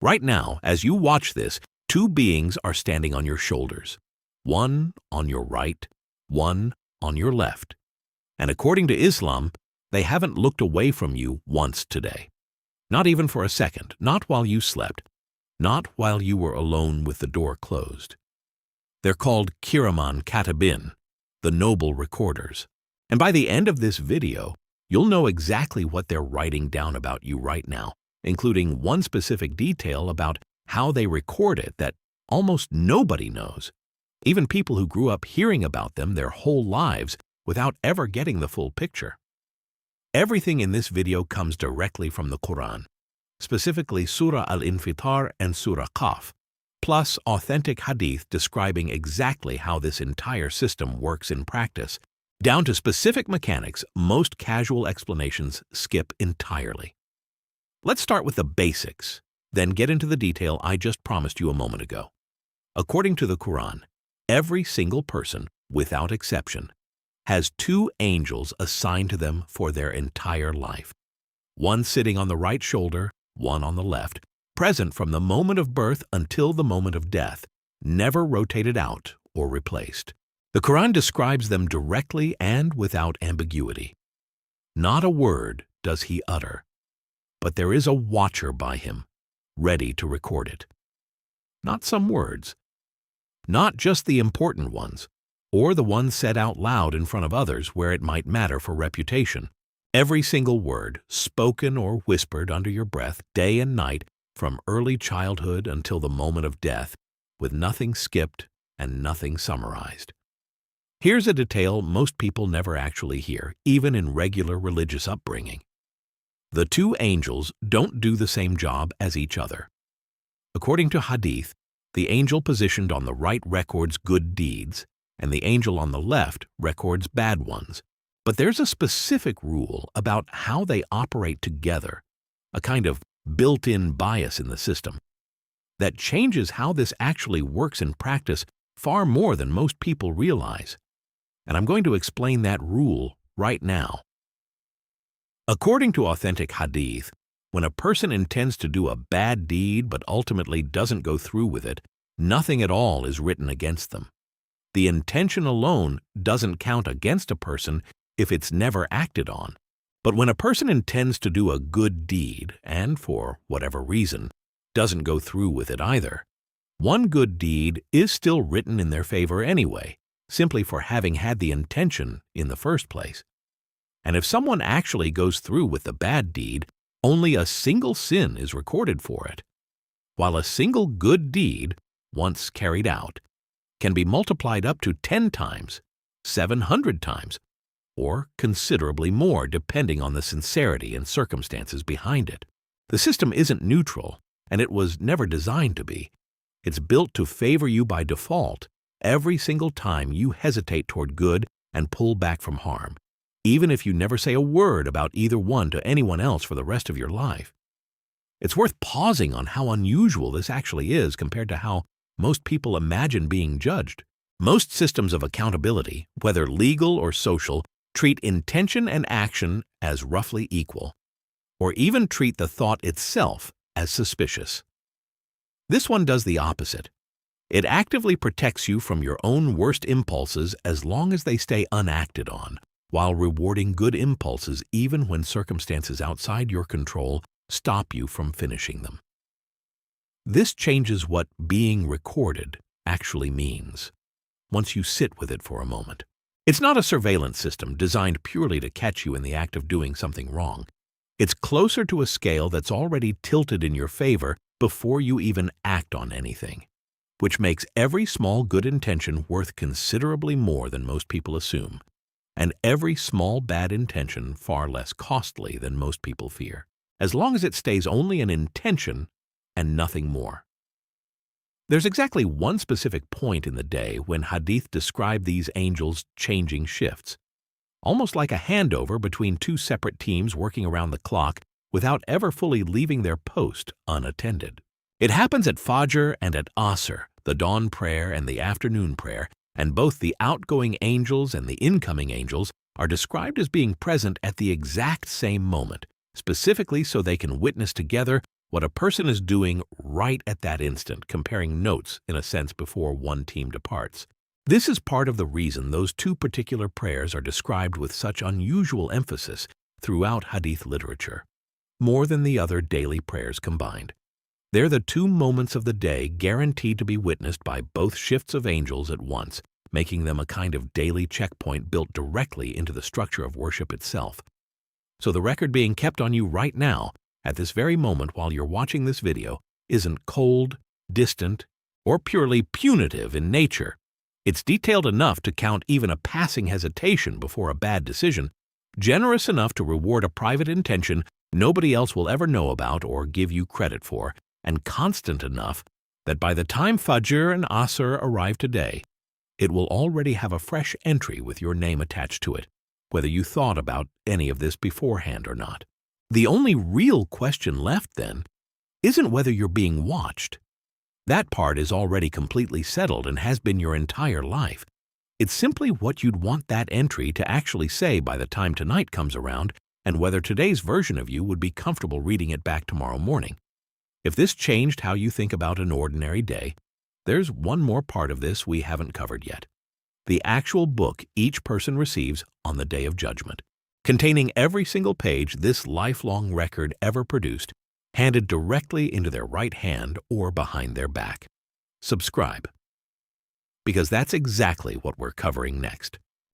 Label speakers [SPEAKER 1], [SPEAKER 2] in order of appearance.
[SPEAKER 1] Right now, as you watch this, two beings are standing on your shoulders. One on your right, one on your left. And according to Islam, they haven't looked away from you once today. Not even for a second, not while you slept, not while you were alone with the door closed. They're called Kiraman Katibin, the noble recorders. And by the end of this video, you'll know exactly what they're writing down about you right now, including one specific detail about how they record it that almost nobody knows, even people who grew up hearing about them their whole lives without ever getting the full picture. Everything in this video comes directly from the Quran, specifically Surah Al-Infitar and Surah Qaf, plus authentic hadith describing exactly how this entire system works in practice. Down to specific mechanics, most casual explanations skip entirely. Let's start with the basics, then get into the detail I just promised you a moment ago. According to the Quran, every single person, without exception, has two angels assigned to them for their entire life. One sitting on the right shoulder, one on the left, present from the moment of birth until the moment of death, never rotated out or replaced. The Quran describes them directly and without ambiguity. Not a word does he utter, but there is a watcher by him, ready to record it. Not some words, not just the important ones, or the ones said out loud in front of others where it might matter for reputation. Every single word, spoken or whispered under your breath, day and night, from early childhood until the moment of death, with nothing skipped and nothing summarized. Here's a detail most people never actually hear, even in regular religious upbringing. The two angels don't do the same job as each other. According to hadith, the angel positioned on the right records good deeds, and the angel on the left records bad ones. But there's a specific rule about how they operate together, a kind of built-in bias in the system, that changes how this actually works in practice far more than most people realize. And I'm going to explain that rule right now. According to authentic hadith, when a person intends to do a bad deed but ultimately doesn't go through with it, nothing at all is written against them. The intention alone doesn't count against a person if it's never acted on. But when a person intends to do a good deed and, for whatever reason, doesn't go through with it either, one good deed is still written in their favor anyway, simply for having had the intention in the first place. And if someone actually goes through with the bad deed, only a single sin is recorded for it, while a single good deed, once carried out, can be multiplied up to 10 times, 700 times, or considerably more depending on the sincerity and circumstances behind it. The system isn't neutral, and it was never designed to be. It's built to favor you by default every single time you hesitate toward good and pull back from harm, even if you never say a word about either one to anyone else for the rest of your life. It's worth pausing on how unusual this actually is compared to how most people imagine being judged. Most systems of accountability, whether legal or social, treat intention and action as roughly equal, or even treat the thought itself as suspicious. This one does the opposite. It actively protects you from your own worst impulses as long as they stay unacted on, while rewarding good impulses even when circumstances outside your control stop you from finishing them. This changes what being recorded actually means, once you sit with it for a moment. It's not a surveillance system designed purely to catch you in the act of doing something wrong. It's closer to a scale that's already tilted in your favor before you even act on anything, which makes every small good intention worth considerably more than most people assume, and every small bad intention far less costly than most people fear, as long as it stays only an intention and nothing more. There's exactly one specific point in the day when hadith describe these angels changing shifts, almost like a handover between two separate teams working around the clock without ever fully leaving their post unattended. It happens at Fajr and at Asr, the dawn prayer and the afternoon prayer, and both the outgoing angels and the incoming angels are described as being present at the exact same moment, specifically so they can witness together what a person is doing right at that instant, comparing notes, in a sense, before one team departs. This is part of the reason those two particular prayers are described with such unusual emphasis throughout hadith literature, more than the other daily prayers combined. They're the two moments of the day guaranteed to be witnessed by both shifts of angels at once, making them a kind of daily checkpoint built directly into the structure of worship itself. So the record being kept on you right now, at this very moment while you're watching this video, isn't cold, distant, or purely punitive in nature. It's detailed enough to count even a passing hesitation before a bad decision, generous enough to reward a private intention nobody else will ever know about or give you credit for, and constant enough that by the time Fajr and Asr arrive today, it will already have a fresh entry with your name attached to it, whether you thought about any of this beforehand or not. The only real question left, then, isn't whether you're being watched. That part is already completely settled and has been your entire life. It's simply what you'd want that entry to actually say by the time tonight comes around, and whether today's version of you would be comfortable reading it back tomorrow morning. If this changed how you think about an ordinary day, there's one more part of this we haven't covered yet. The actual book each person receives on the Day of Judgment, containing every single page this lifelong record ever produced, handed directly into their right hand or behind their back. Subscribe, because that's exactly what we're covering next.